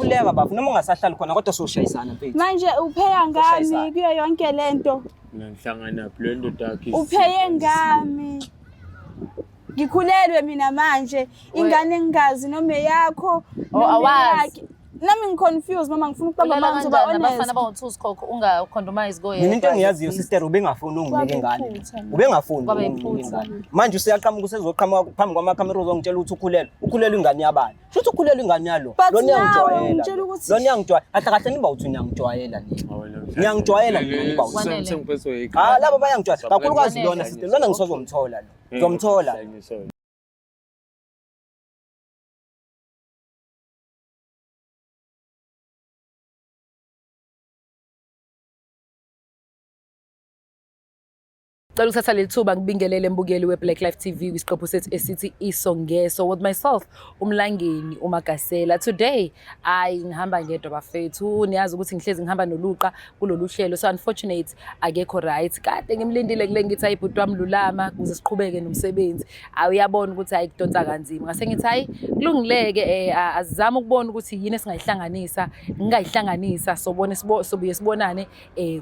Khuleka bafu noma ungasahlali khona kodwa soshayisana mfethu. Manje upheya ngami kuyo yonke lento. Ngihlangana phi lento takhe. Upheye ngami. Ngikhulelwe mina manje ingane engazi noma yakho noma yakhe. Nami ngiconfused mama ngifuna ukuqamba manje uba honest. Abafana abanguthusi khokho unga-condomise go Mina into engiyaziyo sister ubengafuni unginike ingane. Ubengafuni ingane. Manje useyaqhamuka usezoqhamuka phambi kwamakhamera uzongitshela ukuthi ukhulelwe ingane yabani. Shuthi ukhulelwe ingane yalo. Lona iyangijwayela. Lona iyangijwayela. Kahle ngiba uthi ngiyangijwayela nini. Ngiyangijwayela ngiba uthi. Labo bayangijwayela. Kakhulukazi lona sister. Lona ngisozomthola lo. Ngizomthola. Cela ukuthatha leli thuba ngibingelele mbukeli weBlack Life TV kwisiqephu sethu esithi Isongeso with myself uMlangeni uMagasela. Today ngihamba ngedwa bafethu, niyazi ukuthi ngihlezi ngihamba noluqa kulolu hlelo, so unfortunate akekho right. Kade ngimlindile kule ngithi ayibhuti wami lulama ukuze siqhubeke nomsebenzi. Uyabona ukuthi ayikudonsa kanzima. Ngase ngithi hayi kulungileke azizama ukubona ukuthi yini esingayihlanganisa, ngingayihlanganisa sobone sobuye sibonane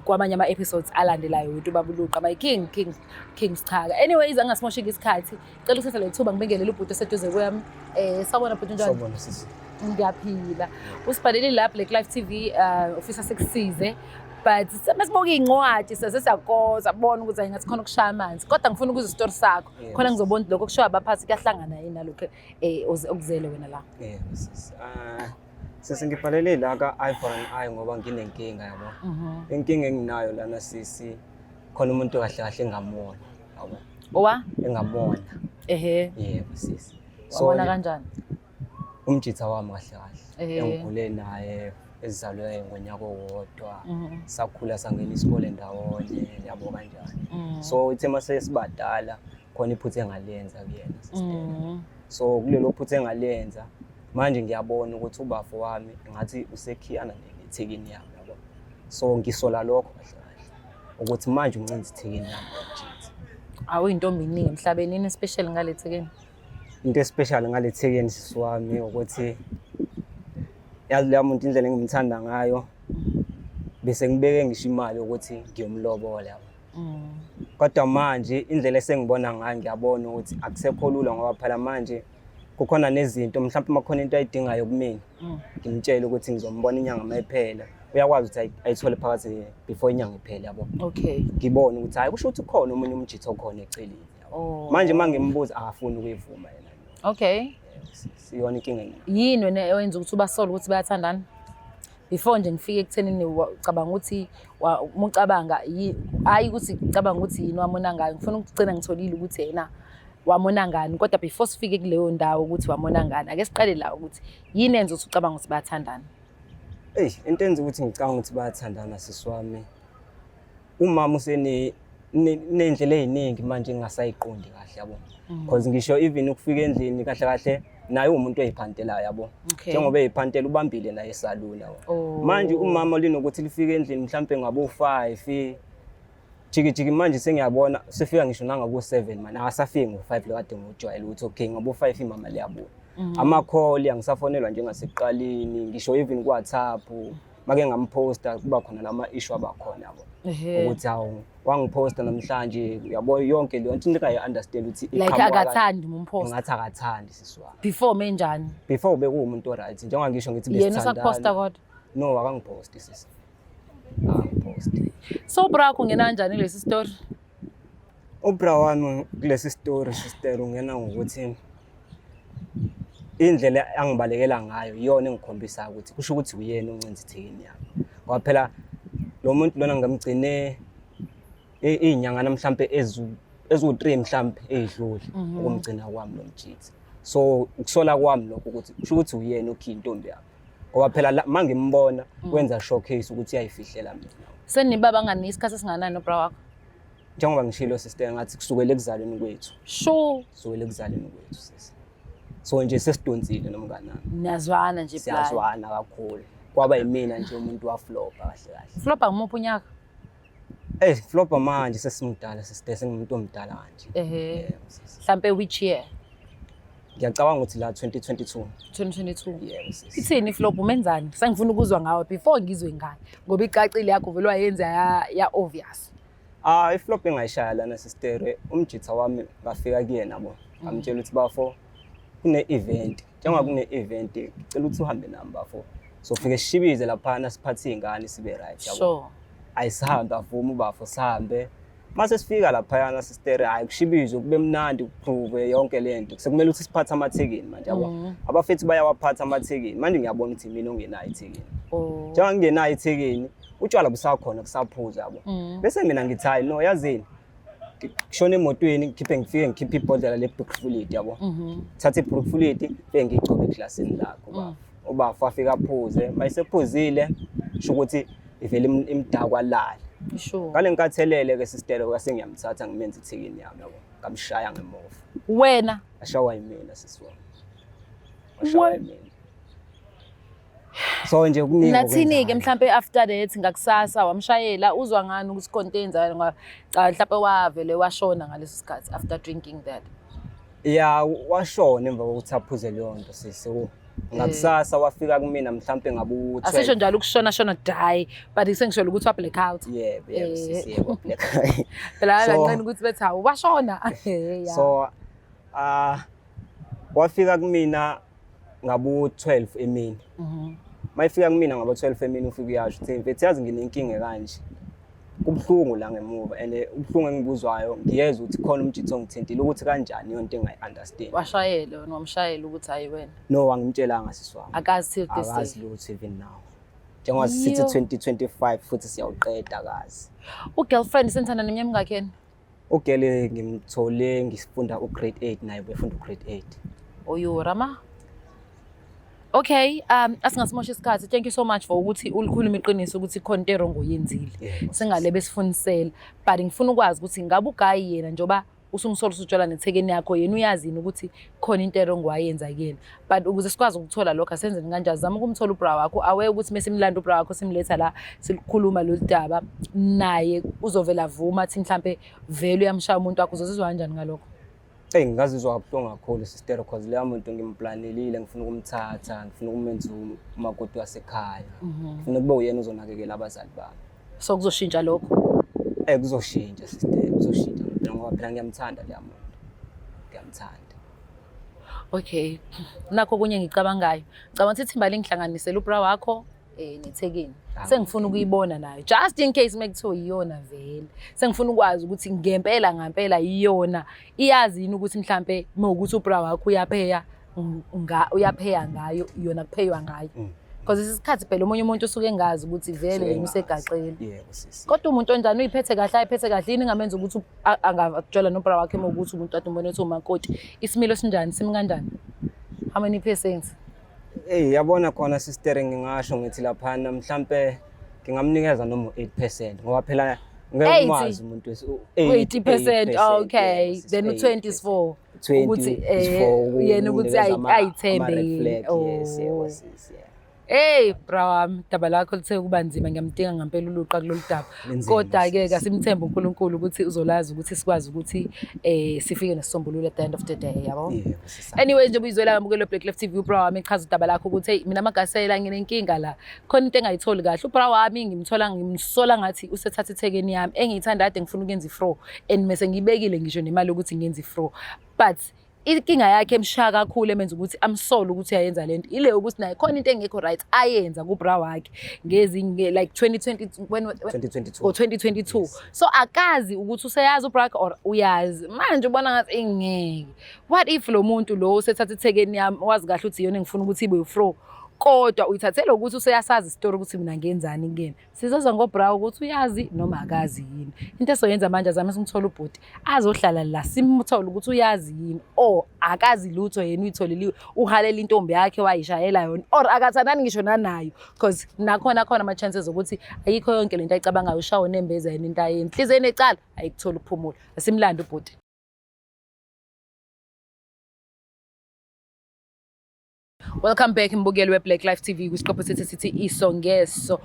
kwamanye ama episodes alandelayo wethu babuluqa my King Sichaka. Anyways angasimoshika isikhathi. Cela ukuthatha le thuba ngibingelele ubhuti eseduze kwami. Sawubona bhuti njani? Sawubona sisi. Ngiyaphila. Usibhalele la Black Life TV ofisa sekusize. But masiboka incwadi sesiyakoza bona ukuthi ayingathi khona ukushaya amanzi. Kodwa ngifuna ukuza story sakho. Khona ngizobona lokho kushaya abaphathi kuyahlangana yini nalokho okuzele wena la. Sisi. Sesingibhalele la ka eye for an eye ngoba nginenkinga yabo. Inkinga enginayo lana sisi khona umuntu kahle engamona yabo. Owa? Engamona. Yebo sisi. Wabona kanjani? Umjitha wami kahle. Engigule naye ezizalwe ngonyaka owodwa. Sakhula sangena isikole ndawonye yabo kanjani. So ithe mase sibadala khona iphuthe engaliyenza kuyena sister. So kulelo phuthe engaliyenza manje ngiyabona ukuthi ubafo wami ngathi usekhiyana nethekini yami yabo. So ngisola lokho kahle ukuthi manje uncinza ithekini yami ngijithi. Awuyintombi iningi emhlabeni ini special ngale thekeni? Into especial ngale thekeni sisi wami ukuthi yazi la muntu indlela engimthanda ngayo bese ngibeke ngisho imali ukuthi ngiyomlobola yabo. Kodwa manje indlela esengibona ngayo ngiyabona ukuthi akusekho lula ngoba phela manje kukhona nezinto mhlawumbe makhona into ayidingayo kumina ngimtshela ukuthi ngizombona inyanga mayiphela uyakwazi ukuthi ayithole phakathi before inyanga iphele yabo. Okay. Ngibona ukuthi hayi kusho ukuthi ukhona omunye umjitho okhona eceleni yabo. Manje mangimbuza akafuni ukuyivuma yena. Okay. Siyona inkinga yini? Yini wena ewenza ukuthi ubasola ukuthi bayathandana? Before nje ngifike ekuthenini ucabanga ukuthi umucabanga hayi ukuthi ucabanga ukuthi yini wamona ngayo. Ngifuna ukugcina ngitholile ukuthi yena wamona ngani kodwa before sifike kuleyo ndawo ukuthi wamona ngani ake siqale la ukuthi yini enza ukuthi ucabanga ukuthi bayathandana? Into enza ukuthi ngicabanga ukuthi bayathandana sisi wami. Umama usene nendlela eziningi manje ngingasayiqondi kahle yabo. Because ngisho even ukufika endlini kahle naye umuntu oyiphantela yabo. Njengoba eyiphantela ubambile naye esaluni yabo. Manje umama linokuthi lifike endlini mhlambe ngabo 5 jiki manje sengiyabona sefika ngisho nangabo 7 man akasafiki ngo5 lekade ngojwayela ukuthi okay ngabo 5 imama liyabona. Ama call yangisafonelwa njengasekuqaleni ngisho even ku WhatsApp make ngamposta kuba khona lama issue abakhona yabo. Ukuthi hawo wangiposta namhlanje uyabo yonke leyo into ngeke understand ukuthi like akathandi umpost. Ngathi akathandi sisi wami. Before menjani? Before bekuwumuntu oright njengoba ngisho ngithi besithandana. Yena usaposta kodwa? No akangiposti sisi. Angiposti. So bra kungena kanjani lesi story? Ubra wami kulesi story sister ungena ngokuthi indlela angibalekela ngayo iyona engikhombisa ukuthi kusho ukuthi uyena oncenza ithekini yami. Ngoba phela lo muntu lona ngamgcine izinyanga namhlanje ezu3 mhlawumbe ezidlule ukumgcina kwami lo mjithi. So ukusola kwami lokho ukuthi kusho ukuthi uyena okhi intombi yami. Ngoba phela mangimbona wenza showcase ukuthi uyayifihlela mina. Senibaba ngani isikhathi singanani nobra wakho? Njengoba ngishilo sister ngathi kusukela ekuzalweni kwethu. Sure. Kusukela ekuzalweni kwethu sisi. So nje sesidonsile nomngane nami. Niyazwana nje plan. Siyazwana kakhulu. Kwaba yimina nje umuntu waflopa kahle. Flopa ngumuphi unyaka? Flopa manje sesimdala sister sengumuntu omdala kanje. Mhlambe which year? Ngiyacabanga ukuthi la 2022. 2022. Yebo sisi. Ithini iflop umenzani? Sengifuna ukuzwa ngawe before ngizwe ngayo ngoba icacile yakho vele wayenza ya obvious. Iflop engayishaya lana sister umjitha wami ngafika kuyena bo. Ngamtshela ukuthi bafo kune-event. Njengoba kune-event ngicela ukuthi uhambe nami bafo. So fike sishibize lapha siphathe izingane sibe right yabo. Sure. Ayisihamba avuma ubafo sihambe. Mase sifika lapha yana sister hayi kushibize kube mnandi ukuprove yonke lento. Sekumele ukuthi siphathe amathekini manje yabo. Abafethu bayawaphatha amathekini. Manje ngiyabona ukuthi mina ongenayo ithekini. Njengoba ngingenayo ithekini utshwala busakhona kusaphuza yabo. Bese mina ngithi hayi no yazini. Kushona emotweni ngikhiphe ibhodlela le-Brookfullet yabo. Thatha i-Brookfullet bengigcobe eclassini lakho ubafo afika aphuze mayisephuzile sho ukuthi ivele imdakwa lala. Sure. Ngale ngikathelele ke sister kwase ngiyamthatha ngimenza ithekini yami yabo. Ngamshaya ngemofa. Wena Ashawa yimina sisi wami. Ashawa yimina. So nje kuningi nathini ke mhlambe after that ngakusasa wamshayela uzwa ngani ukuthi container mhlambe wavele washona ngaleso sikhathi after drinking that. Yeah, washona emva kokuthi aphuze leyo nto sisi. Ngakusasa wafika kumina mhlambe ngabu 12. Asisho njalo ukushona die but isengisholo ukuthi wa blackout. Yebo sisi yebo black. Phela kancane ukuthi bethi hawu washona. So wafika kumina ngabu 12 emini. Mayifika kumina ngabo 12 emini ufika uyasho ukuthi mfethu yazi nginenkinga kanje. Kubhlungu la ngemuva and ubhlungu engibuzwayo ngiyeza ukuthi khona umjitho ongithintile ukuthi kanjani yonto engayi-understand. Washayela wena wamshayela ukuthi hayi wena. No angimtshelanga siswami. Akazi till this day. Akazi lutho even now. Njengoba sithi 2025 futhi siyawuqeda kazi. U-girlfriend senthana neminyaka mingakeni? Ugele ngimthole ngifunda ugrade 8 naye befunda ugrade 8. Oyurama. Okay, asingasimosha isikhathi. Thank you so much for ukuthi ulikhuluma iqiniso ukuthi khona into erongo yenzile. Singale besifunisela. But ngifuna ukwazi ukuthi ngabe ugayi yena njoba usumsolo usutshela nethekeni yakho yena uyazini ukuthi khona into erongo wayenza kuyena. But ukuze sikwazi ukuthola lokho asenzeni kanjani zama ukumthola ubra wakho awe ukuthi mesimlanda ubra wakho simletha la silikhuluma lo daba naye uzovela avuma athi mhlambe vele uyamshaya umuntu wakho uzozizwa kanjani ngalokho. Ngingazizwa kabuhlungu kakhulu sister because leya muntu ngimplanelile ngifuna ukumthatha ngifuna ukumenza umakoti wasekhaya ngifuna kube uyena uzonakekela abazali bami. So kuzoshintsha lokho? Kuzoshintsha sister kuzoshintsha ngoba phela ngiyamthanda leya muntu. Ngiyamthanda. Okay. Nakho kunye ngicabangayo. Ngicabanga ukuthi Thimba ngihlanganisela ubra wakho nethekeni. Sengifuna ukuyibona nayo just in case mekuthiwa iyona vele. Sengifuna ukwazi ukuthi ngempela iyona. Iyazi yini ukuthi mhlambe ukuthi ubra wakho uyapheya ngayo yona kupheywa ngayo. Because isikhathi phela umunye umuntu usuke engazi ukuthi vele yena usegaqela. Yebo sisi. Kodwa umuntu onjani uyiphethe kahle ayiphethe kahle yini ngamenza ukuthi angatshela nobra wakhe ukuthi umuntu wathi umbone ukuthi umakoti. Isimilo sinjani simi kanjani? How many percent? Yabona khona sister ngingasho ngithi lapha mhlambe ngingamnikeza noma 8% ngoba phela ngeke umazi umuntu 80%. Okay, then u20 is for ukuthi yena ukuthi ayithembe. Yes. Hey bra wami daba lakho lithe kuba nzima ngiyamdinga ngempela uluqa kulolu daba. Kodwa ke kasimthemba uNkulunkulu ukuthi uzolazi ukuthi sikwazi ukuthi sifike nesisombululo at the end of the day yabo. Anyway nje buyizwela ngamukelo Black Left TV bra wami echaza udaba lakho ukuthi hey mina magasela nginenkinga la. Khona into engayitholi kahle ubra wami ngimsola ngathi usethatha ithekeni yami engiyithanda ade ngifuna ukuyenza ifro and mase ngibekile ngisho nemali ukuthi ngiyenze ifro but inkinga yakhe emshaya kakhulu emenza ukuthi amsole ukuthi ayenza lento ile ukuthi naye khona into engekho right ayenza kubra wakhe ngezinge like 2022 Yes. so akazi ukuthi useyazi ubra or uyazi manje ubona ngathi ingeke what if lo muntu lo usethatha ithekeni yami wazi kahle ukuthi iyona ngifuna ukuthi ibe ufro kodwa uyithathela ukuthi useyasazi istory ukuthi mina ngenzani kuyena sizozwa ngobra ukuthi uyazi noma akazi yini into esoyenza manje azame simthola ubhuti azohlala la simthola ukuthi uyazi yini or akazi lutho yena uyitholile uhalela intombi yakhe wayishayela yona or akathandani ngisho nanayo because nakhona ama chances ukuthi ayikho yonke lento ayicabangayo ushawo nembeza yena into ayenza inhlizweni ecala ayikuthola ukuphumula asimlanda ubhuti. Welcome back mbukeli we-Black Life TV kwisiqopho sethu sithi Isongeso.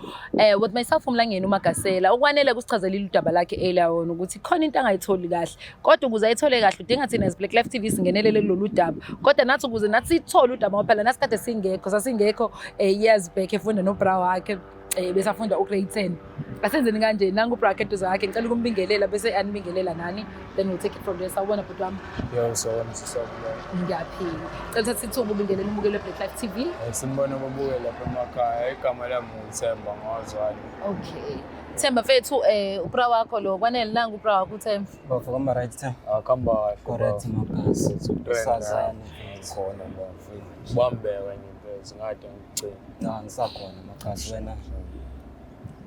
With myself uMlangeni uMagasela okwanele kusichazelile udaba lakhe elawona ukuthi khona into angayitholi kahle. Kodwa ukuze ayithole kahle udinga thina as Black Life TV singenelele kulolu daba. Kodwa nathi ukuze nathi sithole udaba ngoba phela nasikade sasingekho years back efunda nobra wakhe besafunda grade 10. Asenzeni kanje nangu bracket zakhe ngicela ukumbingelela bese anibingelela nani then we'll take it from there. Sawubona bhuti wami. Yo, sawubona sisonke. Ngiyaphila. Cela sithuba ubingelela umbukeli we-Black Life TV. Simbona ababukeli lapha emakhaya, igama lami uThemba Ngwazwane. Okay. Themba mfethu upra wakho lo kwanele nangu upra wakho uThemba. Bavuka ama right time. Akhamba Correct Makasi. sazana khona mfethu. Bambeka ngempela ngade ngicela. Ngisakhona Makasi wena.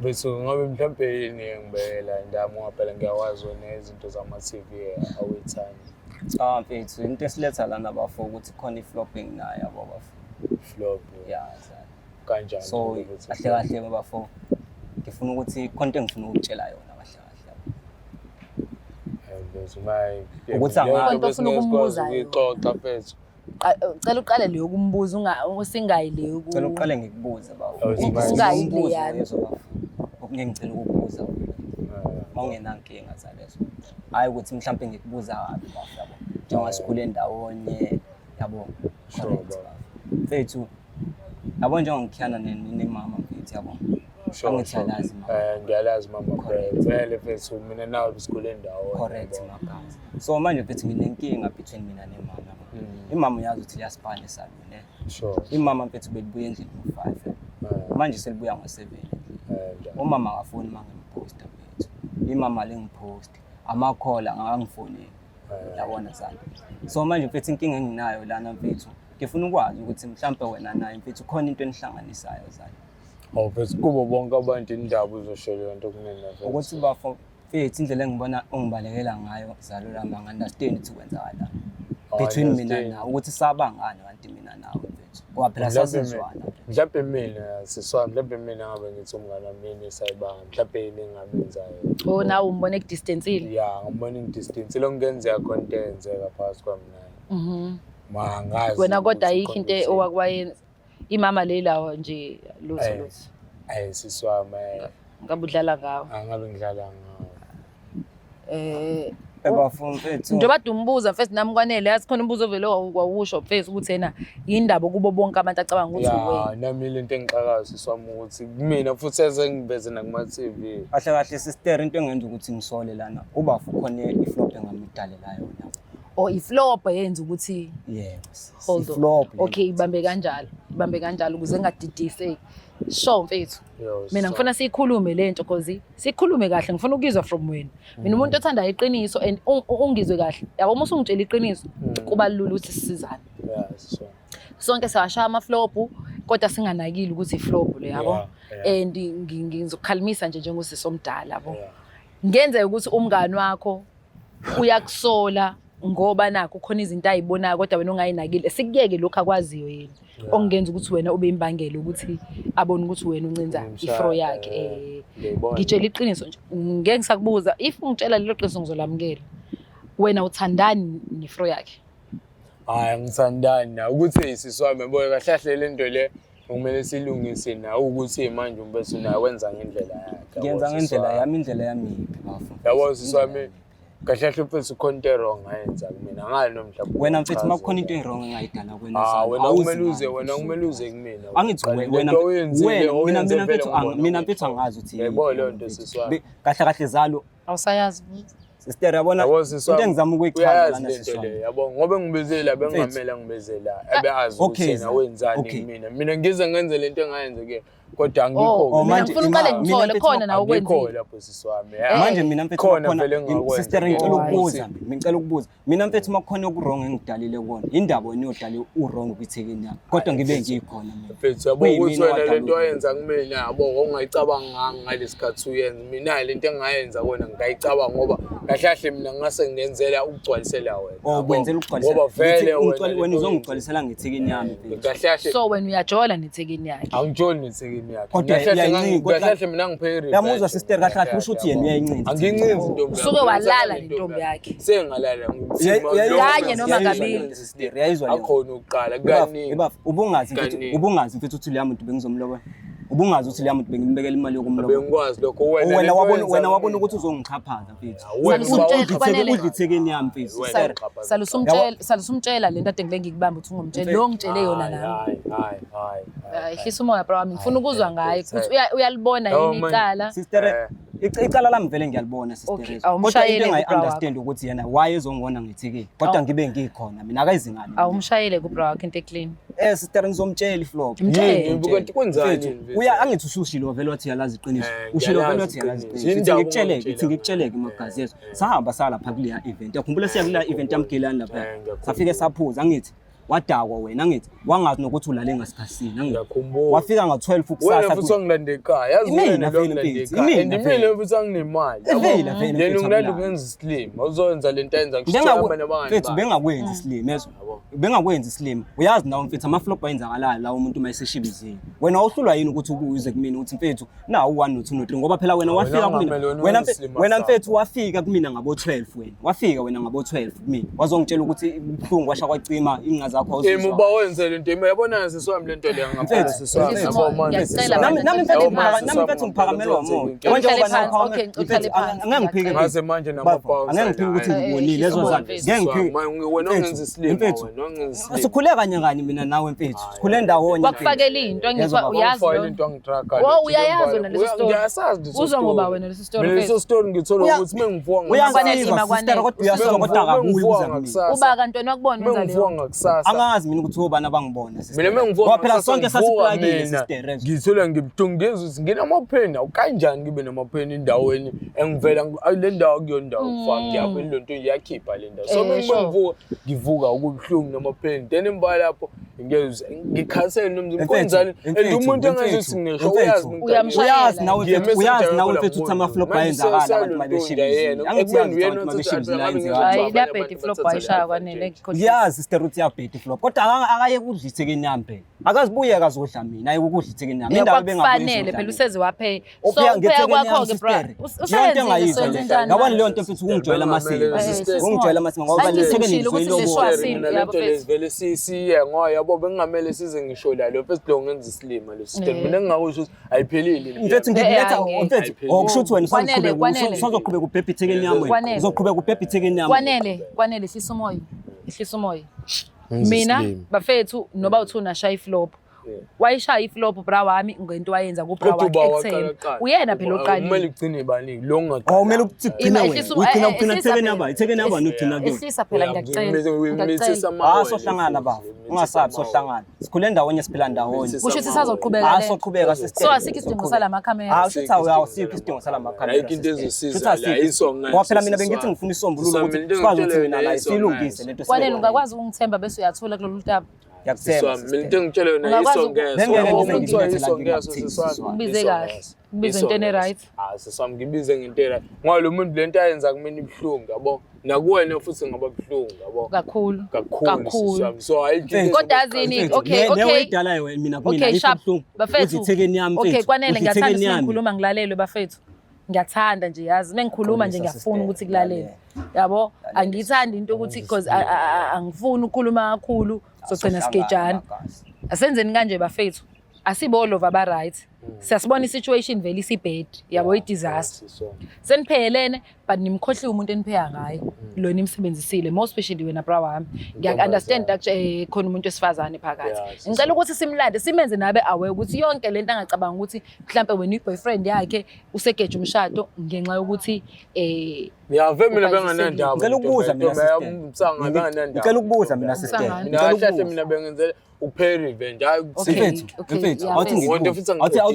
Bese ngabe mhlambe yini ngibela indamo ngaphela ngiyawazi wena izinto zama TV awethani. Mfethu into esiletha lana bafo ukuthi khona i-flopping nayo yabo bafo. Flop. Yeah, Kanjani so kahle bafo. Ngifuna ukuthi konke engifuna ukutshela yona kahle. Bese my Ukuthi Konke ofuna ukumbuza uyixoxa mfethu. Cela uqale leyo kumbuza usingayi leyo Cela uqale ngikubuze bafo. Usingayi le yani. Okunye ngicela ukubuza. Mawungenankinga zalezo. Hayi ukuthi mhlambe ngikubuza kabi bafo yabo. Njengoba sikhule ndawonye yabo. Correct. Mfethu yabo njengokukhiyana nemama mfethu yabo. Angithalazi mama. Ngiyalazi mama vele mfethu mina nawe sikhule ndawo. Correct Makasi. So manje mfethu nginenkinga between mina nemama. Imama yazi ukuthi liyasipana esalone. Sure. Imama mfethu belibuya endlini ngo5. Manje selibuya ngo7. Umama akafoni mangimposta mfethu. Imama lengipost. Amakhola angangifonela. Yabona sana. So manje mfethu inkinga enginayo lana mfethu. Ngifuna ukwazi ukuthi mhlambe wena naye mfethu khona into enihlanganisayo zani. Mfethu kubo bonke abantu indaba uzoshela into kunena mfethu. Ukuthi bafo mfethu indlela engibona ungibalekela ngayo zalo lami understand ukuthi kwenzakala. Between mina nawe ukuthi sabangani kanti mina nawe mfethu. Ngoba phela sasizwana. Mhlawumbe mina siswa mhlawumbe mina ngabe ngithi umngane wami sayibanga mhlawumbe yini engabenzayo. Oh nawe umbone ku distance ile. Yeah, ngibona in distance lokungenzeka content enzeka phakathi kwami naye. Mangazi. Wena kodwa ayikho into owakwayenza. Imama lela nje lutho. Siswa Ngabe udlala ngawo. angabe ngidlala ngawo. Ebafo mfethu. Njengoba dumbuza first nami kwanele yazi khona umbuzo vele wawusho face ukuthi yena yindaba kubo bonke abantu acabanga ukuthi Yeah, nami lento engixakayo siswami ukuthi mina futhi sezengiveze nakuma TV. Kahle sister into engenza ukuthi ngisole lana. Ubafo khona iflop engamdalela yona. or iflop yenza ukuthi Yes. hold on. Okay ibambe kanjalo ukuze ngadidiseki. Sho mfethu. Mina ngifuna sikhulume lento cause sikhulume kahle ngifuna ukuzwa from wena. Mina umuntu othanda iqiniso and ungizwe kahle. Yabo uma usungitshela iqiniso kubalula ukuthi sisizane. Yeah, so. Sonke sawashaya ama flop kodwa singanakile ukuthi iflop le yabo. And ngizokhalimisa nje njengosisi omdala yabo. Ngenzeka ukuthi umngani wakho uyakusola ngoba nakho khona izinto ayibonayo kodwa wena ungayinakile sikuyeke lokho akwaziyo yena okungenza ukuthi wena ube imbangela ukuthi abone ukuthi wena uncenza ifro yakhe ngitshela iqiniso nje ngeke ngisakubuza if ungitshela lelo qiniso ngizolamukela wena uthandani nefro yakhe Hayi ngithandani na ukuthi isiswami yabo kahle lento le kumele silungise na ukuthi manje umbese naye wenza ngendlela yakhe Ngiyenza ngendlela yami indlela yami iphi bafo. yabo siswami kahle mfethu content wrong ngayenza mina ngani nomhlawumbe Wena mfethu makukhona into wrong engayidala kwena. wena kumele uze kumina Angithi mina mfethu angazi ukuthi yebo leyo nto siswami kahle zalo awusayazi sister yabona into engizama ukuyichaza lana siswami. yabo ngoba ngibizela bengamela ngibizela abeazi ukuthi na wenzani mina ngize ngenze lento engayenze ke kodwa angikho manje ngifuna uqale ngithole khona nawe kwenzile lapho siswami manje mina mfethu khona sister ngicela ukubuza mina mfethu makukhona okurong engidalile kona indaba wena uyodala urong kwithekeni yami kodwa ngibe ngikhona mina mfethu yabo ukuthi wena lento oyenza kumina yabo ongayicabanga ngalesi sikhathi uyenza mina lento engayenza kona ngayicabanga ngoba kahle mina ngase ngenzela ukugcwalisela wena Wenzela ukugcwalisela. ngoba vele wena uzongigcwalisela ngethekeni yami. kahle So wena uyajola nethekeni yakhe. angijoli nethekeni yakhe Kodwa kahle mina ngiphe yamuzwa sister kahle kahle usho ukuthi yena uyayincinza. angiyincinzi intombi Usuke walala nentombi yakhe. sengalala Kanye noma kabili. Sister yayizwa leyo. akhona ukuqala kaningi Ubungazi mfethu leya muntu bengizomlobola. Ubungazi ukuthi leya muntu bengimbekela imali yokumlobola. bengikwazi lokho Wena wabona ukuthi uzongixhaphaza mfethu. Udla ithekeni yami mfethu. Salusumtshela lento ade ngile ngikubamba uthi ungumtshela lo ngitshele yona nami. hayi Ehlisa umoya bro wami ngifuna ukuzwa ngaye ukuthi uyalibona yini icala. Sister icala lami vele ngiyalibona sister. Okay, Kodwa awumshayele into kubra wakho. engayi-understand ukuthi yena why ezongibona ngithekeni. Kodwa ngibe ngikhona mina akayizingane. Awumshayele kubra wakho into clean. Sister ngizomtshela iflop. Kanti kwenzani Angithi usushilo vele wathi yalazi iqiniso. Ushilo vele wathi yalazi iqiniso. Ngikutsheleke magazi yeso. Sahamba sala lapha kuleya event. Yakhumbula siya kuleya event yamgelani lapha. Safike saphuza angithi wadakwa wena angithi wangazi nokuthi ulale ngasikhathini angithi. Wafika nga12 kusasa. wena futhi ngilande ekhaya yazi wena lo ngilande ekhaya endimile futhi anginemali yena ungilanda ukwenza islim awuzoyenza lento ayenza ngishamba nabangani mfethu bengakwenzi islim yeso bengakwenzi islim uyazi nawo mfethu amaflop ayenzakalayo la umuntu mayeseshibizile wena awuhlulwa yini ukuthi ukuze kumina uthi mfethu na u1 no 2 no 3 ngoba phela wena wafika kumina wena mfethu wafika kumina ngabo 12 wena wafika wena ngabo 12 kumina wazongitshela ukuthi ibhlungu washa kwacima inqa zakho awuzizwa uba wenze lento yabona siswami lento le ngapha siswami yabo manje nami mfethu ngiphakamela wamoya konje ngoba angangiphike ngaze manje namaphawu angangiphike ukuthi ngibonile lezo zakhe wena ongenza islim wena ongenza islim sikhule kanye mina nawe mfethu sikhule ndawonye wakufakela into engizwa uyazi into angitraka uyayazi wena leso story ngiyasazi uzwa ngoba wena leso story leso story ngithola ukuthi mengivuka kodwa kodwa kakhulu uba kantweni wakubona wenza leyo ngakusasa angazi mina ukuthi ubani abangibona mina mengivuka phela sonke sasiplakile sister ngithola ngibudungeza ukuthi nginamapheni awukanjani ngibe namapheni endaweni engivela le ndawo kuyo ndawo kufaka ngiyapha lento iyakhipha le ndawo so mengivuka ngivuka ukubuhlungu namapheni then imba lapho ngiyeza ngikhansela nomzimba konjani umuntu engazothi ngisho uyazi nawe mfethu ukuthi amaflop ayenzakala abantu mabeshibizile angithi uyena mabeshibizile ayenzakala hayi labhethi flop ayishaya kwanele yazi sister uthi yabhethi flop kodwa akaye kudla ithekeni yami phela akazibuye akazodla mina ayi ukudla ithekeni yami indawo bengafanele phela useze waphe so phela kwakho ke bro usayenzile engayizwa le ngabona leyo nto mfethu ungijwayela amasiko ungijwayela amasiko ngoba lethekeni ngizwe vele siye ngoya yabo bengamele size ngisho la lo first lo ngenza islima lo system mina ngingakusho ukuthi ayiphelile mfethu ngikuletha mfethu okusho ukuthi wena usazoqhubeka ubhebha ithekeni yami wena uzoqhubeka ubhebha ithekeni yami kwanele ihlisa umoya mina bafethu noba uthi unashaya iflop wayishaya iflop bra wami ngento wayenza ku bra wakhe ekseni uyena phela oqala kumele ugcine ibani lo kumele ugcine wena ugcina ithekeni yaba nogcina ke ihlisa phela ngiyacela sohlangana baba ungasabi sohlangana sikhule ndawonye siphila ndawonye kusho ukuthi sazoqhubeka soqhubeka sister so asikho isidingo salama camera ushithi awusikho isidingo salama camera ayikho into ezosiza la isonga ngoba phela mina bengithi ngifuna isombululo ukuthi sikwazi ukuthi mina la silungise lento kwanele ungakwazi ukungithemba bese uyathola kulolu taba yakuthemba mina into ngitshela yona isongeso ubize kahle ubize into ene right siswami ngibize ngento right ngoba lo muntu lento ayenza kumina ibhlungu yabo nakuwena futhi ngaba ibhlungu yabo kakhulu so ayikho kodwa azini okay idala mina kumina ibhlungu bafethu ithekeni yami mfethu okay kwanele ngiyathanda ukukhuluma ngilalelwe bafethu ngiyathanda nje yazi mengikhuluma nje ngiyafuna ukuthi kulalele yabo angithandi into ukuthi because angifuni ukukhuluma kakhulu sogcina sigejana asenzeni kanje bafethu asibo all over ba right siyasibona isituation vele isibad yabo idisaster seniphelene but nimkhohliwe umuntu enipheya ngaye lo nimsebenzisile most especially wena bra wami ngiyaunderstand ukuthi khona umuntu wesifazane phakathi ngicela ukuthi simlande simenze nabe aware ukuthi yonke lento angacabanga ukuthi mhlambe wena boyfriend yakhe usegeje umshado ngenxa yokuthi mina benganandaba ngicela ukubuza mina sister ngicela ukubuza mina sister mina bengenzela uphela revenge mfethu awuthi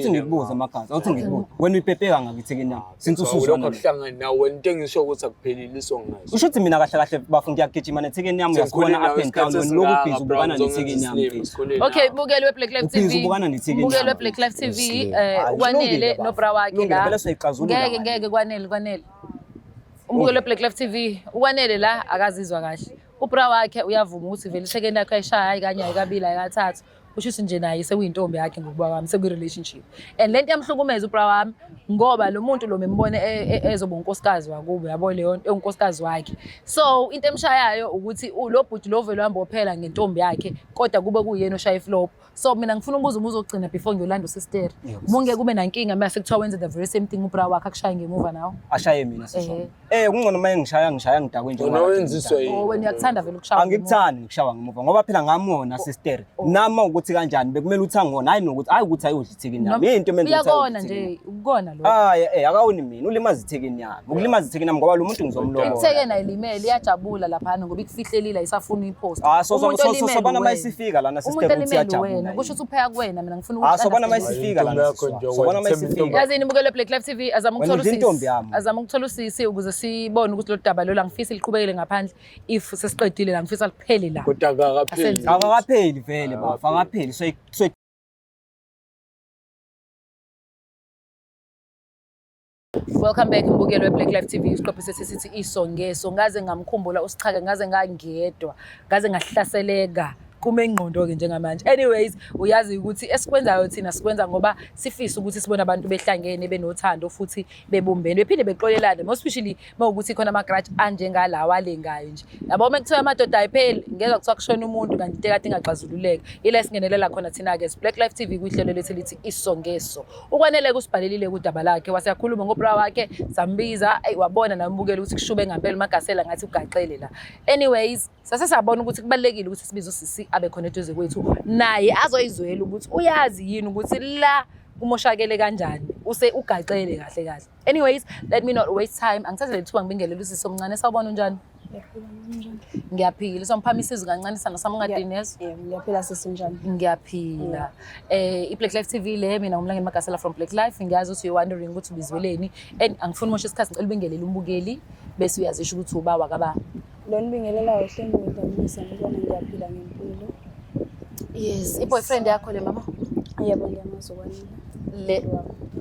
ngikubuza amagazi awuthi ngikubuza wena uyipepeka ngakithekeni yami since usuzwana ukuhlangana nawe into engisho ukuthi akuphelile isongazo usho ukuthi mina kahle kahle bafu ngiyagijima nethekeni yami uyasibona up and down wena lokhu busy ubukana nethekeni yami okay bukelwe Black Life TV bukelwe Black Life TV kwanele no bra wakhe la ngeke kwanele Umbukelo Black Life TV ukwanele la akazizwa kahle. Ubra wakhe uyavuma ukuthi vele isekeni yakhe ayishaya hayi kanye ayikabili ayikathathu. Kusho ukuthi nje naye sekuyintombi yakhe ngokuba kwami sekwi relationship. And lento yamhlukumeza ubra wami ngoba lo muntu lo membone ezoba unkosikazi wakubo yabo leyo unkosikazi wakhe. So into emshayayo ukuthi lo bhuti lo vele uhamba ophela ngentombi yakhe kodwa kube kuyena oshaya iflop. So mina ngifuna ukubuza umuzo ogcina before ngiyolanda usister. Munge kube nankinga mase kuthiwa wenze the very same thing ubra wakhe akushaya ngemuva nawo. Ashaye mina sisho. Kungcono uma ngishaya ngidakwe nje. Unowenziswa yini? Wena uyakuthanda vele ukushaya. Angikuthandi ngishawa ngemuva ngoba phela ngamona sister. Nama ukuthi kanjani bekumele uthi angona hayi nokuthi hayi ukuthi ayodla ithekini yami. Into emenza ukuthi uyakona nje ukukona lo. Akawuni mina ulimaza ithekini yami. Ukulimaza ithekini yami ngoba lo muntu ngizomlobola. Ithekeni ayilimele iyajabula lapha ngoba ikufihlelile ayisafuna ipost. Sobana mayisifika lana sister uthi iyajabula. Kusho ukuthi upheka kuwena mina ngifuna ukuthi sobana mayisifika lana. Sobana mayisifika. Yazini Mbukelo Black Life TV azama ukuthola usisi ukuze sibone ukuthi lo daba lo la ngifisa liqhubekele ngaphandle if sesiqedile la ngifisa liphele la. Kodwa akakapheli. Akakapheli vele bafa akapheli so Welcome back Mbukelo Black Life TV isiqopho sesithi isongeso ngaze ngamkhumbula usichake ngaze ngangedwa ngaze ngahlaseleka kume ingqondo ke njengamanje. Anyways uyazi ukuthi esikwenzayo thina sikwenza ngoba sifisa ukuthi sibone abantu behlangene benothando futhi bebumbene bephinde bexolelane most especially mawukuthi khona ama grudge anjengalawa alengayo nje. Yabo mekuthiwa amadoda ayipheli ngeza kuthiwa kushona umuntu kanti into kade ingaxazululeka ila singenelela khona thina ke Black Life TV kuhlelo lethu lithi isongeso. Ukwanele kusibhalelile kudaba lakhe waseyakhuluma ngobra wakhe sambiza wabona nambukela ukuthi kushube ngempela magasela ngathi ugaxele la. Anyways sase sabona ukuthi kubalekile ukuthi sibize usisi abe khona eduze kwethu naye azoyizwela ukuthi uyazi yini ukuthi la umoshakele kanjani use ugaxele kahle kahle. Anyways let me not waste time angithathe lethuba ngibingelele usisi omncane sawubona unjani? Ngiyaphila somphamisiza kancane sana samungadini yeso. Ngiyaphila sisinjani? Ngiyaphila. I-Black Life TV le mina umlangeni Magasela from Black Life ngiyazi ukuthi you wondering ukuthi ubizweleni and angifuni moshe isikhathi ngicela ubingelele umbukeli bese uyazisho ukuthi uba wakaba. Lo nibingelela uhlelo ngidamisa ngibona ngiyaphila ngempilo. Yes, i-boyfriend yakho le mama? Yebo ngiyamazi kwanini. Le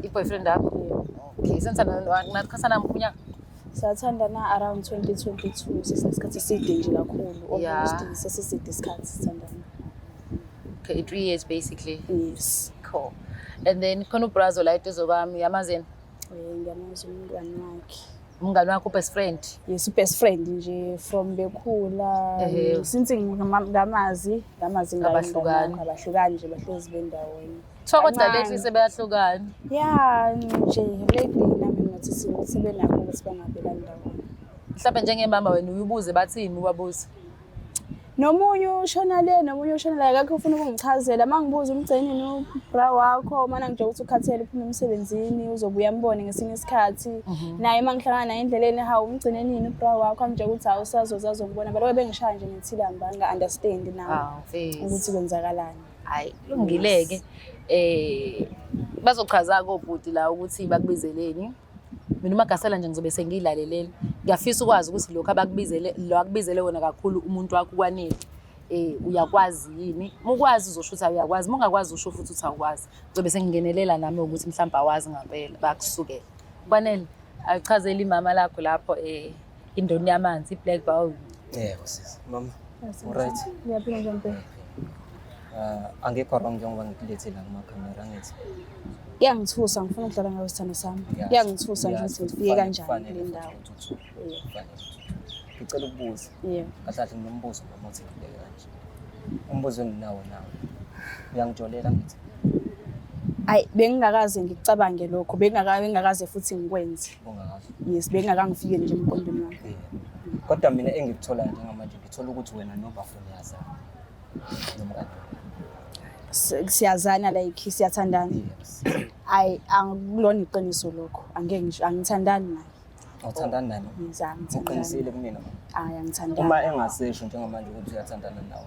i-boyfriend yakho? Okay, senzana nakhasana mpunya. Sathandana around 2022 sesikhathi eside nje kakhulu almost sesiside isikhathi sithandana. Okay, 3 years basically. Yes. Cool. And then khona ubrazo la itezo kwami yamazeni? Ngiyamazi umngani wakhe. Umngani wakho best friend? Yes, best friend nje from bekhula. Since ngamazi abahlukani nje bahlezi bendawonye. Kodwa lately sebeyahlukana. Yeah, nje lately nami ngathi sibenakho ukuthi bangabelani ndawonye. Mhlawumbe njengembamba wena uyibuze bathini ubabuze? Nomunye ushona le nomunye ushona la akakho ufuna ukungichazela mangibuza umgcini nobra wakho mana nje ukuthi ukhathele uphuma emsebenzini uzobuya mbone ngesinye isikhathi naye mangihlangana naye endleleni hawu umgcine nini ubra wakho nje ukuthi awusazozazo ngibona balobe bengishaya nje ngithilamba nga understand nawe ukuthi kwenzakalani. Hayi lungileke bazochaza kobhuti la ukuthi bakubizeleni. Mina uMagasela nje ngizobe sengiyilaleleni. Ngiyafisa ukwazi ukuthi lokho akubizele wona kakhulu umuntu wakho kwanele. Uyakwazi yini? Mukwazi uzosho ukuthi uyakwazi, mungakwazi usho futhi uthi awukwazi. Ngizobe sengingenelela nami ukuthi mhlawumbe awazi ngempela bakusukela. Kwanele akuchazela imama lakho lapho indoni yamanzi iBlack Bowl. Yebo sisi. Mama. Alright. Ngiyaphila nje mpela. Angekho wrong njengoba ngikulethe la kuma camera ngithi. Ngiyangithusa ngifuna ukudlala ngawo isithando sami. Ngiyangithusa nje ukuthi ngifike kanjani le ndawo. Ngicela ukubuza. Yebo. Kahle nginombuzo noma uthi ngibeke kanje. Umbuzo enginawo nawe. Uyangijolela ngithi. Ayi bengingakaze ngikucabange lokho bengingakaze futhi ngikwenze. Ungakazi. Yes bengingakangifike nje emqondweni wami. Kodwa mina engikuthola njengamanje ngithola ukuthi wena nobafuni yazana. Nomkakhe. Siyazana like siyathandana. Ayi angilona iqiniso lokho angithandani naye. Awuthandani naye? Ngizamthandana. Uqinisile kumina? Angithandani. Uma engasesho njengamanje ukuthi uyathandana nawe.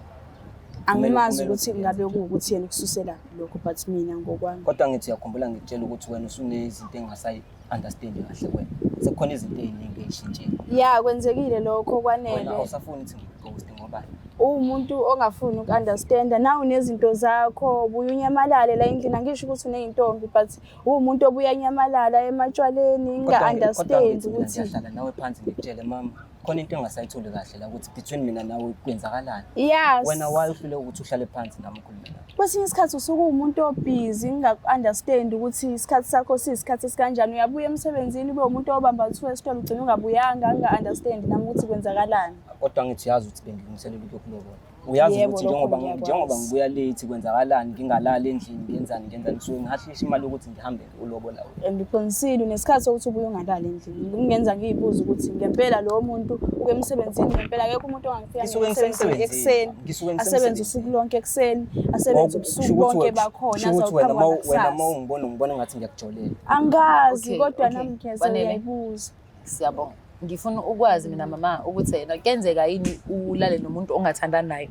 Angimazi ukuthi ngabe ukuthi yena ukususela lokho but mina ngokwami. Kodwa ngithi uyakhumbula ngitshela ukuthi wena usunezinto engasayi understand kahle wena. Sekukhona izinto eziningi ezishintshile. Yeah kwenzekile lokho kwanele. Wena awusafuni ukuthi ngighost ngoba umuntu ongafuni uku-understanda nawe nezinto zakho buye unyamalale la endlini angisho ukuthi uneyintombi but umuntu obuya anyamalala ematshwaleni inga-understand ukuthi ngiyahlala nawe phansi ngikutshele mama khona into engasayitholi kahle la ukuthi between mina nawe kwenzakalani yes wena why ufile ukuthi uhlale phansi nami ukhulume nawe kwesinye isikhathi usuke umuntu obhizi ngingaku-understand ukuthi isikhathi sakho siyisikhathi esikanjani uyabuya emsebenzini ube umuntu obamba 2 esitolo ugcina ungabuyanga nginga-understand nami ukuthi kwenzakalani kodwa ngithi uyazi ukuthi bengilungiselela ukuyokulobola uyazi Yebo, ukuthi lokho njengoba ngiyakwazi. ngibuya late kwenzakalani ngingalali endlini ngenzani so ngihahlisha imali ukuthi ngihambe ulobola ngiqinisile unesikhathi sokuthi ubuye ungalali endlini ngingenza ngiyibuza ukuthi ngempela lowo muntu uke emsebenzini ngempela akekho umuntu ongangifika Ngisuke emsebenzini ekuseni ngisuke asebenze usuku lonke ekuseni asebenze ubusuku bonke bakhona wena azawuqhamuka ma ungibona ngathi ngiyakujolela angazi Okay, kodwa okay. nami ngiyeza Kwanele. uyayibuza Siyabonga. Ngifuna ukwazi mina mama ukuthi yena kuyenzeka yini ulale nomuntu ongathandani naye.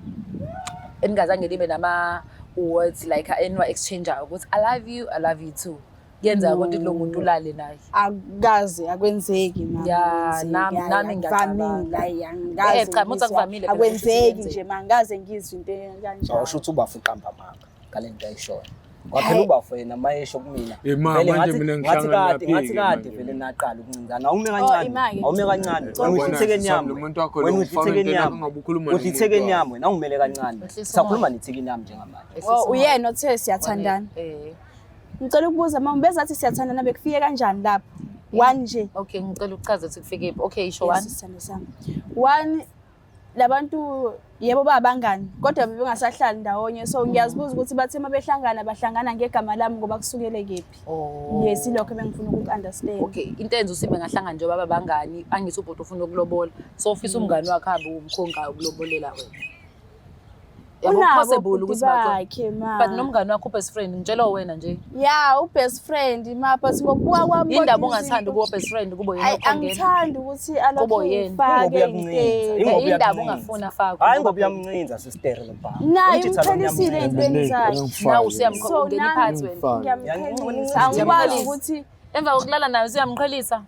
Eningazange libe nama words like enwa exchange ukuthi I love you too. Kuyenzeka ukuthi lo muntu ulale naye. akazi akwenzeki Ya, nami ngiyacabanga. Cha, muthi akuvamile phela ukuthi akwenzeki kwenzeke. nje mangaze ngizwe into kanjalo awusho ukuthi ubafu iqamba amanga ngalento ayishona kwaphela ubafu yena mayesho kumina Manje mina ngihlangana ngathi kade vele naqala ukuncinzana awume imake. kancane awume kancane Ngicela wena Lo uhlithekeni yami muntu wakho wena lo uhlithekeni kufanele yami ungabe ukhuluma uhlithekeni nomuntu yami wena ungimele kancane Wehlisa sakhuluma umoya. nithekeni yami njengamanje uyena othe siyathandana ngicela ukubuza mama bezathi siyathandana bekufike kanjani lapho one nje Okay, ngicela uchaze ukuthi kufike iphi. Okay, isho Yes, one. sithando sami. One labantu yebo babangani kodwa bebengasahlali ndawonye so ngiyazibuza ukuthi bathe mabehlangana bahlangana ngegama lami ngoba kusukele kephi. Oh. Yes ilokho bengifuna uku-understand. Okay, into enze usibe ngahlangana nje babangani angithi ubhuti ufuna ukulobola. So ufisa umngani wakhe abe umkhonga ukulobolela wena. Yabo Unabo possible ubhuti ukuthi bakho. bakhe ma. But nomngani wakho best friend ngitshela wena nje. Yeah, u-best friend ma but ngokubuka kwami Indaba ongathandi ukuba best friend kubo yena okhongena. angithandi ukuthi Kubo alokho yena. ngifake Ingoba Indaba uyamncinza. ongafuna afakho. hayi ngoba uyamncinza sister lo baba naye umchelisile ey'ntweni zakhe. Nawe So usiyamkhona iphansi nami wena. ngiyamchelisa angikwazi ukuthi Emva kokulala nawe usiyamqhelisa.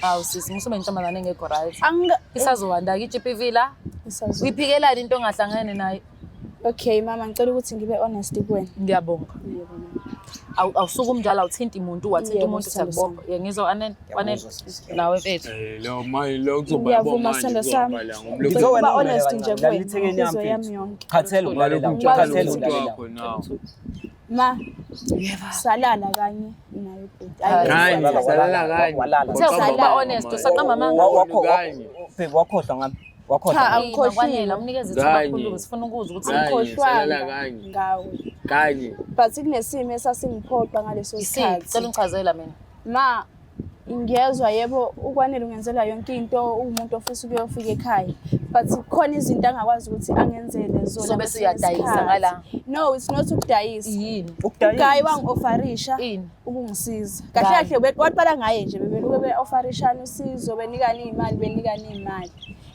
Awu sisi musume intombazane engekho right. Isazowanda ke iGPV la. Uyiphikelani into ongahlangene naye? Okay mama ngicela ukuthi ngibe honest kuwena. Ngiyabonga. Awusuka umjala awuthinti umuntu wathinta Yebo, umuntu sithando sakubopha. Ngizwa nawe mfethu. lo manje lo kuzoba Ngiyavuma sithando sami. Ngizokwenza Ukuba umlele honest kancane. nje Lalithekeni kuwena yami inhliziyo mfethu. yami yonke. Khathele ulalela khathele ulalela Ma salala kanye naye bhuti. Kanye, salala kanye. Walala. Uthe ukuba honest usaqamba amanga. wakhohlwa ngami Cha, wakhohlwa angikhohlile. Kwanele umnikeze ithuba Kanye. kakhulu sifuna ukuzwa ukuthi Kanye. Angikhohlwanga salala kanye. ngawe. kanye But kunesimo esasingiphoqa ngaleso isiphi cela sikhathi. ungichazela mina. Ma ngiyezwa yebo ukwanele ungenzela yonke into umuntu ofisa ukuyofika ekhaya but khona izinto angakwazi ukuthi angenzele zona. So bese kwesinye uyadayisa isikhathi. ngala? No, it's not ukudayisa. Yini? Ugayi wangi-ofarisha Ini? ukungisiza. Kahle kahle waqala ngaye nje bebeluke be-ofarishana usizo benikana iy'mali.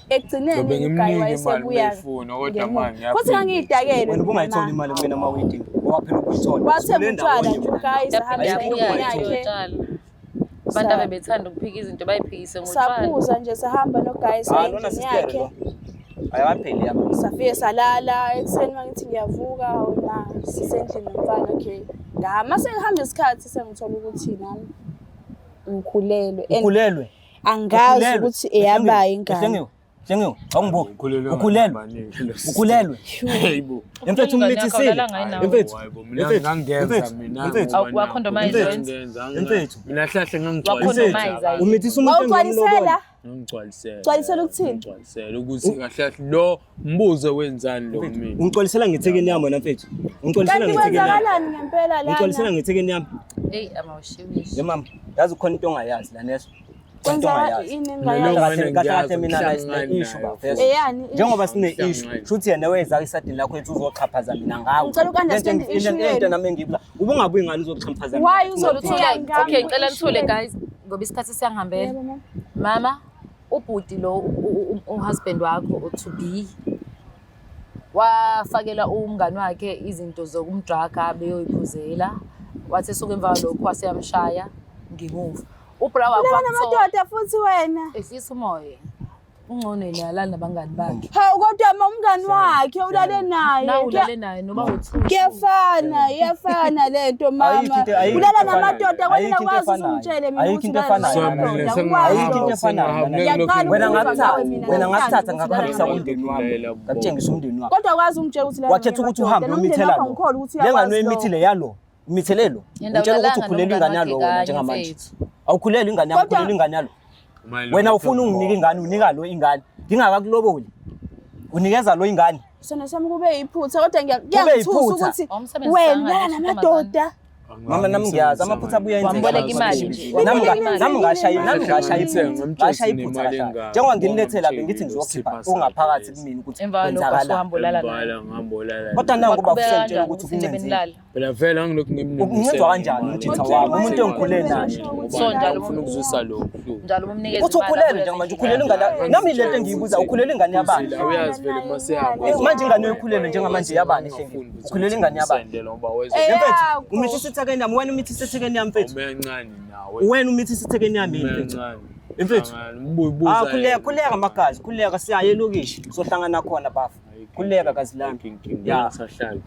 Ekugcineni ugayi wayesebuya. Futhi ngangiyidakele. wena ubungayitholi imali kumina ma uyidinga waphela ukuyithola Wathenga utshwala nje ugayi sahamba Yabuya sayindlini nje yakhe. yotshala. Abantu abebethanda ukuphika izinto bayiphikise ngotshwala. Saphuza nje sahamba nogayi lona sayindlini sister yakhe. lo ayapheli yami Safike salala ekuseni mangithi ngiyavuka wona sisendlini nomfana okay. Ngama sengihamba isikhathi sengithola ukuthi nami ngikhulelwe. And ukhulelwe angazi ukuthi ehamba ingane. Hlengiwe awungibuki ukhulelwe Hayibo. emfethu umithisiile emfethu Mina ngangeza mina. emfethu Mina hlahle Wakhondomayiza. umithisa umuntu Wawugcwalisela? ngigcwalisela. Gcwalisela ukuthini? Ngigcwalisela ukuthi kahle lo mbuzo wenzani lo mina. ungixolisela ngethekeni yami wena mfethu ungixolisela Kanti ngethekeni yami kwenzakalani ngempela ungixolisela lana? ngethekeni yami Hey amawushiwishi. ye mama yazi ukhona into ongayazi la neso Kwenza ini engayazi? kahle mina la sine-issue bafethu Eyani? njengoba sine-issue shuthi yena weza isadini lakho ethi uzoxhaphaza mina ngawo Ngicela uku-understand i-issue into yenu. nami engibula ubungabuyi ngani uzoxhaphaza Why uzothula ngami? Okay, ngicela nithule guys ngoba isikhathi siyangihambela. Yebo, mama. Mama, ubhuti lo uhusband wakho to be wafakela umngani wakhe izinto zokumdraga beyoyiphuzela. Wathi suka emva lokho waseyamshaya ngemuva. Ubra wakho Ulana madoda futhi wena. efisa umoya. ungcono niyalala nabangani bakhe. Hawu kodwa umngani wakhe ulale naye. Nawe ulale naye noma uthusi. Iyafana lento mama. Ulala namadoda kodwa ukwazi ukungitshela mina ukuthi wena ngakuthatha ngakuhambisa umndeni wami. Ngakutshengisa umndeni wami. kodwa ukwazi ungitshela ukuthi Wakhetha ukuthi uhambe umithela lo. Lengane imithile yalo. Imithelelo. Utshela ukuthi ukhulele ingane yalo wena njengamanje. Awukhulele ingane yakho, ukhulele ingane yalo. Wena ufuna unginike ingane, unika lo ingane. Ngingakakuloboli. Unikeza lo ingane. Sona sami kube iphutha kodwa ngiyangithusa ukuthi wena ulala namadoda. Mama nami ngiyazi amaphutha abuya enzeka. Wamboleka imali nje. Nami ngashaya iphutha. Ngashaya iphutha kahle. Njengoba nginilethela lapha ngithi ngizokhipha ongaphakathi kumina ukuthi kwenzakala. Kodwa nangu kuba kusentshela ukuthi kunenzeni. Phela vele angilokhu Ngizwa kanjani umthitha wami umuntu engikhulele naye. So njalo ufuna ukuzwisa lo. Njalo umnikeza Uthi ukhulele njengamanje ukhulele ingane. Nami lento engiyibuza ukhulele ingane yabani. Uyazi vele masehamba. Manje ingane uyikhulele njengamanje yabani ehlengeni. Ukhulele ingane yabani. Sendela ngoba Mfethu, umithi isithekeni yami, wena umithi isithekeni yami mfethu. umencane nawe. Wena umithi isithekeni yami mfethu. Umencane. Mfethu. Ubuyibuza. Khuleka makazi, khuleka siyaye elokishi. Sohlangana khona bafu. Khuleka kazi lami.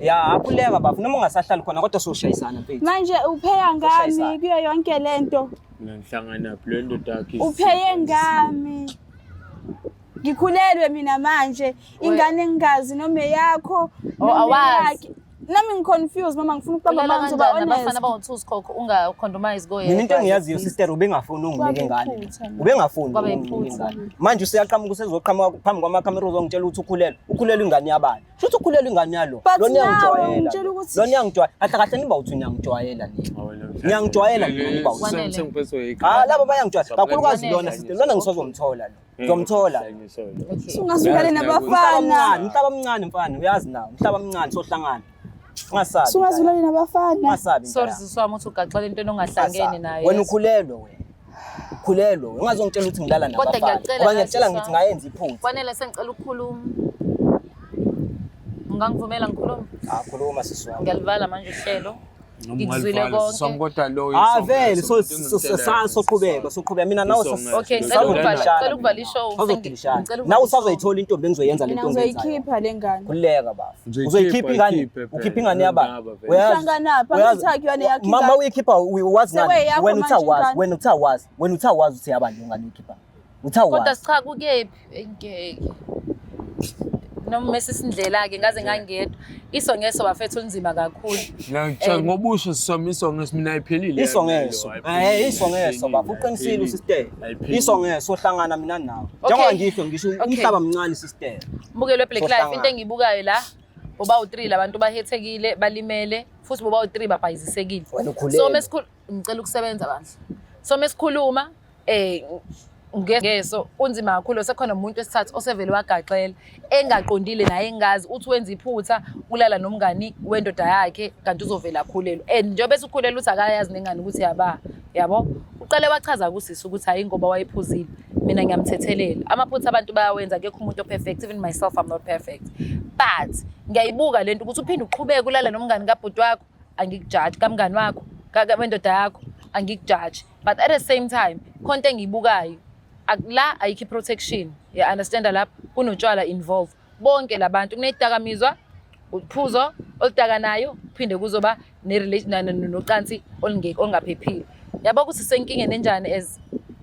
Ya, khuleka bafu. Noma ungasahlali khona kodwa soshayisana mfethu. Manje upheya ngami kuyo yonke lento. Mina ngihlangana naphi le ndoda yakhe. Upheye ngami. Ngikhulelwe mina manje ingane engazi noma yakho awazi. Nami ngiconfused mama ngifuna ukuqamba manje uba honest. Abafana bawuthusi khokho ungacondomise go yedwa. Mina into engiyaziyo sister ubengafuni unginike ingane. Ubengafuni unginike ingane. Manje useyaqhamuka usezoqhamuka phambi kwamakhamera uzongitshela ukuthi ukhulelwe ingane yabani. Futhi ukhulelwe ingane yalo. Lo niyangijwayela. Lo niyangijwayela. Kahle niba uthi niyangijwayela nini. Niyangijwayela nini ba uthi. Labo bayangijwayela. Kakhulukazi lona sister. Lona ngisozomthola lo. Ngizomthola. Sungazulale nabafana. Mhlaba omncane mfana uyazi nawo. Mhlaba omncane sohlangana. Ungasabi. Sungazulale nabafana. Ungasabi. Sorry siswami uthi ugaxela into enongahlangene nayo. Wena ukhulelwe wena. Khulelwe. Ungazongitshela ukuthi ngilala nabafana. Ngoba ngiyatshela ngithi ngayenza iphutha. Kufanele sengicela ukukhuluma. Ungangivumela ngikhulume? Khuluma siswami. Ngiyalivala manje uhlelo. Ngikuzwile konke. Somkodwa lo. Vele soqhubeka mina nawe Okay, ngicela ukuvala ishow. Nawe usazoyithola intombi engizoyenza le ntombi enzayo. Ngizoyikhipha lengane. Khuleka bafu. Uzoyikhipha ingane. Ukhipha ingane yabani? Uhlangana phansi sakhe yona yakhe. Mama uyikhipha wazi ngani? Wena uthawazi ukuthi yabani ingane uyikhipha. Uthawazi. Kodwa cha kukephi engeke. Noma mesisindlela ke ngaze ngangedwa. Isongeso bafethu unzima kakhulu. Ngiyangitshela ngobusho sisomiso ngesimina ayiphelile. Isongeso. Isongeso bafu uqinisile sister. Isongeso ohlangana mina nawe. Njengoba ngisho umhlaba mncane sister. Mbukelo Black Life into engiyibukayo la boba u3 labantu bahethekile balimele futhi boba u3 babhayizisekile. So mesikhulu ngicela ukusebenza bandla. So mesikhuluma ngeso unzima kakhulu sekhona umuntu esithathu osevele wagaxela engaqondile naye engazi uthi wenza iphutha ulala nomngani wendoda yakhe kanti uzovela akhulelwe njengoba bese ukhulela uthi akayazi nengane ukuthi yabo uqale wachaza kusisi ukuthi hayi ngoba wayephuzile mina ngiyamthethelela amaphutha abantu bayawenza akekho umuntu perfect even myself I'm not perfect but ngiyayibuka lento ukuthi uphinde uqhubeke ulala nomngani kabhuti wakho angikujudge kamngani wakho wendoda yakho angikujudge but at the same time konke engiyibukayo la ayikho protection ya understand lapha kunotshwala involve bonke labantu kunedakamizwa uphuzo oludaka nayo phinde kuzoba nerelation nocansi olungaphephile yabo ukuthi senkingeni enjani as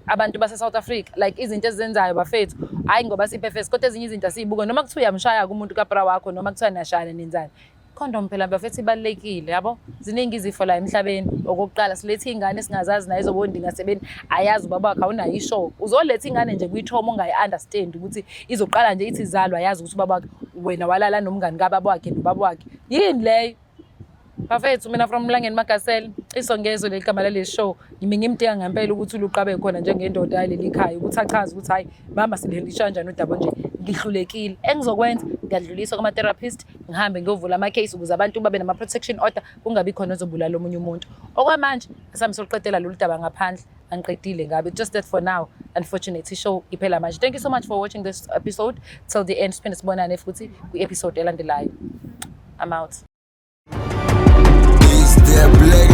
abantu base South Africa like izinto ezenzayo bafethu hayi ngoba siphefesi kodwa ezinye izinto asiyibuka noma kuthiwa uyamshaya kumuntu kapra wakho noma kuthiwa niyashayana nenzani condom phela bafethu ibalekile yabo ziningi izifo la emhlabeni okokuqala silethe ingane singazazi nayo izobondinga sebeni ayazi ubaba wakhe awunayo ishow uzoletha ingane nje kuyitrauma ungayi-understand ukuthi izoqala nje ithi izalwa yazi ukuthi ubaba wakhe wena walala nomngani kababa wakhe nobaba wakhe yini leyo bafethu mina from Mlangeni Magasela isongezo legama lale show yimi ngimdinga ngempela ukuthi uluqabe khona njengendoda yaleli khaya ukuthi achaze ukuthi hayi mama silelisha kanjani udaba nje ngihlulekile engizokwenza ngiyadlulisa kuma therapist ngihambe ngiyovula ama case ukuze abantu babe nama protection order kungabi khona ozobulala omunye umuntu okwamanje asami soqedela lolu daba ngaphandle angiqedile ngabe just that for now unfortunately show iphela manje thank you so much for watching this episode till the end siphinde sibonane futhi ku episode elandelayo I'm out. Is there black